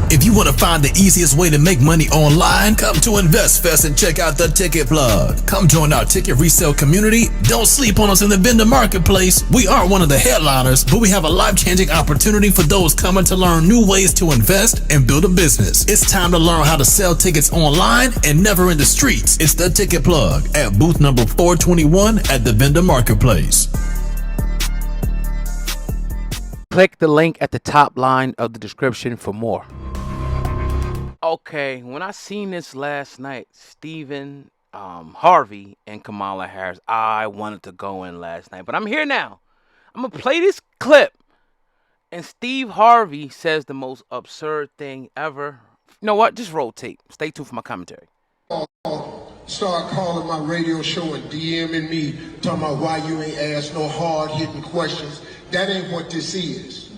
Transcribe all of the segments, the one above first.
If you want to find the easiest way to make money online, come to InvestFest and check out the Ticket Plug. Come join our ticket resale community. Don't sleep on us in the vendor marketplace. We aren't one of the headliners, but we have a life-changing opportunity for those coming to learn new ways to invest and build a business. It's time to learn how to sell tickets online and never in the streets. It's the Ticket Plug at booth number 421 at the vendor marketplace. Click the link at the top line of the description for more. Okay, when I seen this last night, Stephen Harvey and Kamala Harris, I wanted to go in last night, but I'm here now. I'm going to play this clip, and Steve Harvey says the most absurd thing ever. You know what? Just roll tape. Stay tuned for my commentary. Start calling my radio show and DMing me, talking about why you ain't asked no hard-hitting questions. That ain't what this is.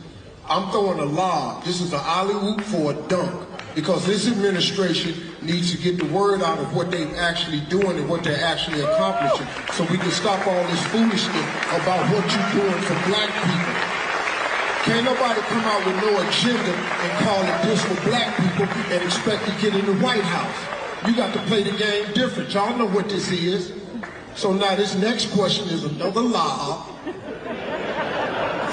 I'm throwing a lob. This is an alley-oop for a dunk. Because this administration needs to get the word out of what they're actually doing and what they're actually accomplishing, so we can stop all this foolishness about what you're doing for black people. Can't nobody come out with no agenda and call it this for black people and expect to get in the White House. You got to play the game different. Y'all know what this is. So now this next question is another lob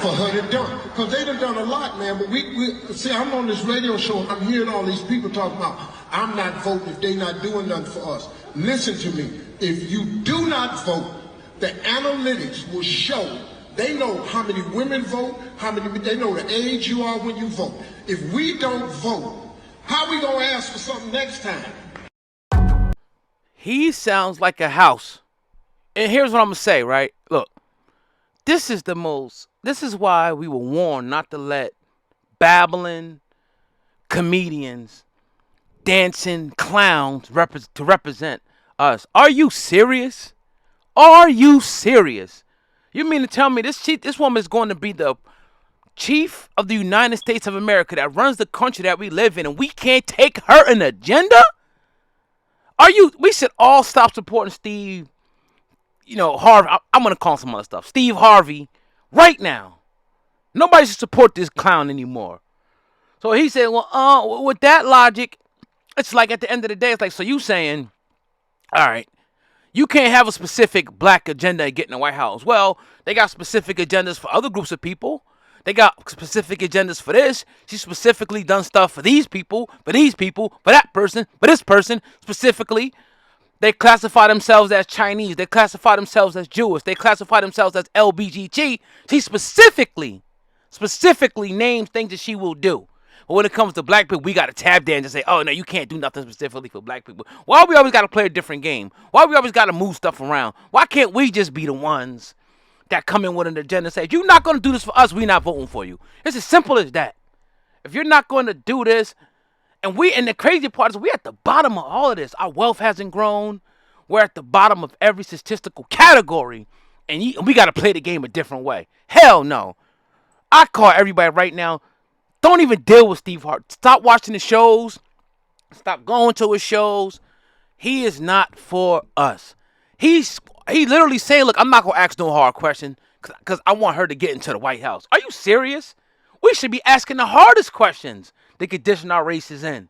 for her to dunk. Because they done a lot, man. But we see, I'm on this radio show and I'm hearing all these people talking about, I'm not voting if they not doing nothing for us. Listen to me. If you do not vote, the analytics will show. They know how many women vote, they know the age you are when you vote. If we don't vote, how we gonna ask for something next time? He sounds like a house. And here's what I'm gonna say, right? Look, this is why we were warned not to let babbling comedians, dancing clowns to represent us. Are you serious? Are you serious? You mean to tell me this woman is going to be the chief of the United States of America that runs the country that we live in, and we can't take her an agenda? We should all stop supporting Steve, Harvey. I'm going to call him some other stuff. Steve Harvey right now. Nobody should support this clown anymore. So he said, well, with that logic, it's like at the end of the day, it's like, so you saying, all right, you can't have a specific black agenda and get in the White House. Well, they got specific agendas for other groups of people. They got specific agendas for this. She's specifically done stuff for these people, for that person, for this person specifically. They classify themselves as Chinese. They classify themselves as Jewish. They classify themselves as LBGT. She specifically names things that she will do. But when it comes to black people, we got to tap dance and say, oh, no, you can't do nothing specifically for black people. Why we always got to play a different game? Why we always got to move stuff around? Why can't we just be the ones that come in with an agenda and say, if you're not going to do this for us, we're not voting for you? It's as simple as that. If you're not going to do this, and the crazy part is we're at the bottom of all of this. Our wealth hasn't grown. We're at the bottom of every statistical category, and we got to play the game a different way. Hell no. I call everybody right now, don't even deal with Steve Harvey. Stop watching the shows. Stop going to his shows. He is not for us. He literally saying, look, I'm not going to ask no hard question because I want her to get into the White House. Are you serious? We should be asking the hardest questions to condition our races in.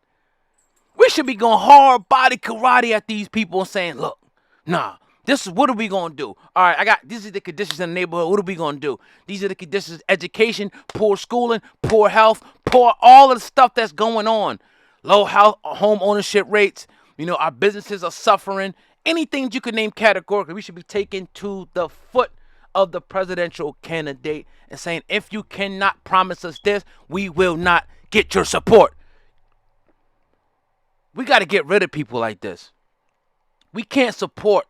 We should be going hard body karate at these people and saying, look, what are we going to do? All right, these are the conditions in the neighborhood. What are we going to do? These are the conditions: education, poor schooling, poor health, all of the stuff that's going on. Low home ownership rates. Our businesses are suffering. Anything you could name categorically, we should be taking to the foot of the presidential candidate and saying, if you cannot promise us this, we will not get your support. We got to get rid of people like this. We can't support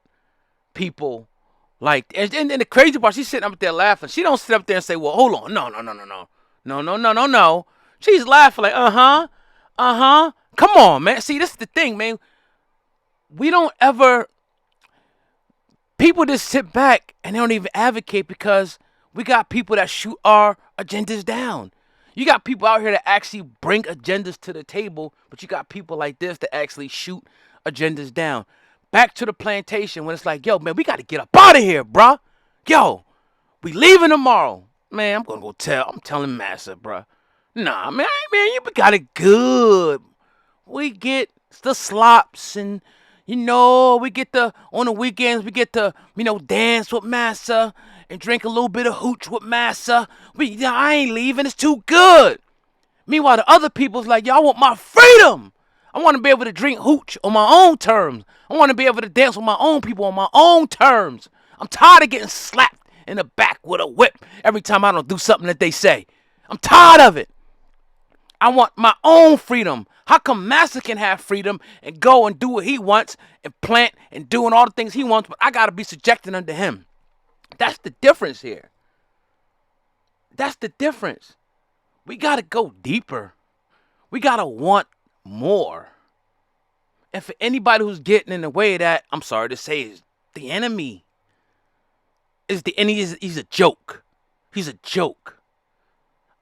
people like, and the crazy part, she's sitting up there laughing. She don't sit up there and say, well, hold on. No. She's laughing like, uh-huh. Come on, man. See, this is the thing, man. People just sit back and they don't even advocate because we got people that shoot our agendas down. You got people out here that actually bring agendas to the table, but you got people like this that actually shoot agendas down. Back to the plantation when it's like, yo, man, we got to get up out of here, bruh. Yo, we leaving tomorrow. Man, I'm telling Massa, bruh. Nah, man, you got it good. We get the slops and, we get on the weekends, we get to, dance with massa and drink a little bit of hooch with massa. I ain't leaving. It's too good. Meanwhile, the other people's like, I want my freedom. I want to be able to drink hooch on my own terms. I want to be able to dance with my own people on my own terms. I'm tired of getting slapped in the back with a whip every time I don't do something that they say. I'm tired of it. I want my own freedom. How come Massa can have freedom and go and do what he wants and plant and doing all the things he wants, but I got to be subjected under him? That's the difference here. That's the difference. We got to go deeper. We got to want more. And for anybody who's getting in the way of that, I'm sorry to say, is the enemy. He's a joke. He's a joke.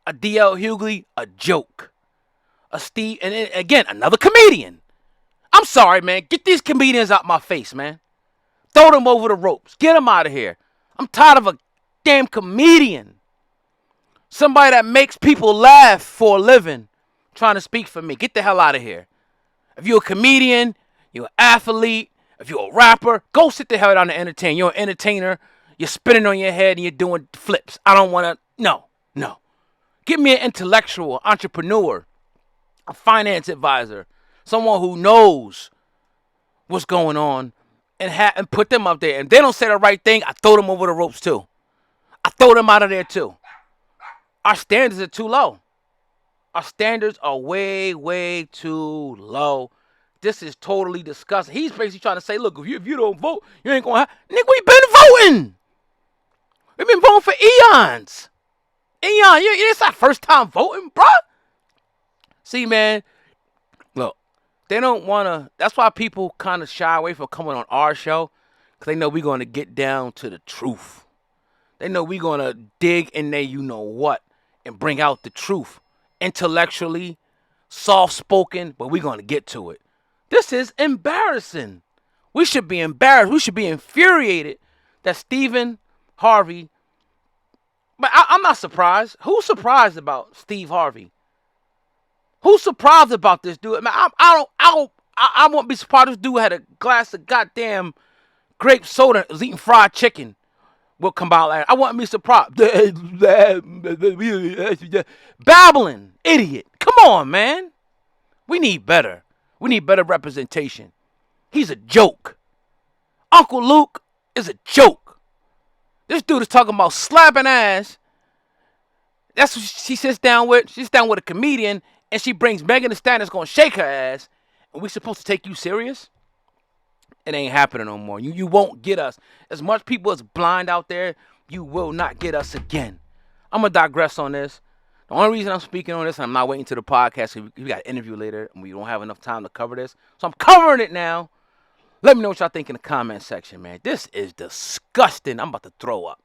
A D.L. Hughley, a joke. A Steve, and then, again, another comedian. I'm sorry, man. Get these comedians out my face, man. Throw them over the ropes. Get them out of here. I'm tired of a damn comedian. Somebody that makes people laugh for a living trying to speak for me. Get the hell out of here. If you're a comedian, you're an athlete, if you're a rapper, go sit the hell down and entertain. You're an entertainer. You're spinning on your head and you're doing flips. I don't want to. No. Give me an intellectual entrepreneur, a finance advisor, someone who knows what's going on, and put them up there. And if they don't say the right thing, I throw them over the ropes too. I throw them out of there too. Our standards are too low. Our standards are way, way too low. This is totally disgusting. He's basically trying to say, look, if you don't vote, you ain't going to have... Nigga, we've been voting. We've been voting for eons. It's our first time voting, bro. See, man, look, they don't want to... That's why people kind of shy away from coming on our show, because they know we're going to get down to the truth. They know we're going to dig in there you-know-what and bring out the truth. Intellectually, soft-spoken, but we're going to get to it. This is embarrassing. We should be embarrassed. We should be infuriated that Stephen Harvey... But I'm not surprised. Who's surprised about Steve Harvey? Who's surprised about this dude? Man, I won't be surprised if this dude had a glass of goddamn grape soda and was eating fried chicken. Will come out like I wouldn't be surprised. Babbling, idiot. Come on, man. We need better. We need better representation. He's a joke. Uncle Luke is a joke. This dude is talking about slapping ass. That's what she sits down with. She's down with a comedian, and she brings Megan Thee Stallion that's going to shake her ass. And we supposed to take you serious? It ain't happening no more. You won't get us. As much people as blind out there, you will not get us again. I'm going to digress on this. The only reason I'm speaking on this, and I'm not waiting to the podcast, because we got an interview later, and we don't have enough time to cover this. So I'm covering it now. Let me know what y'all think in the comment section, man. This is disgusting. I'm about to throw up.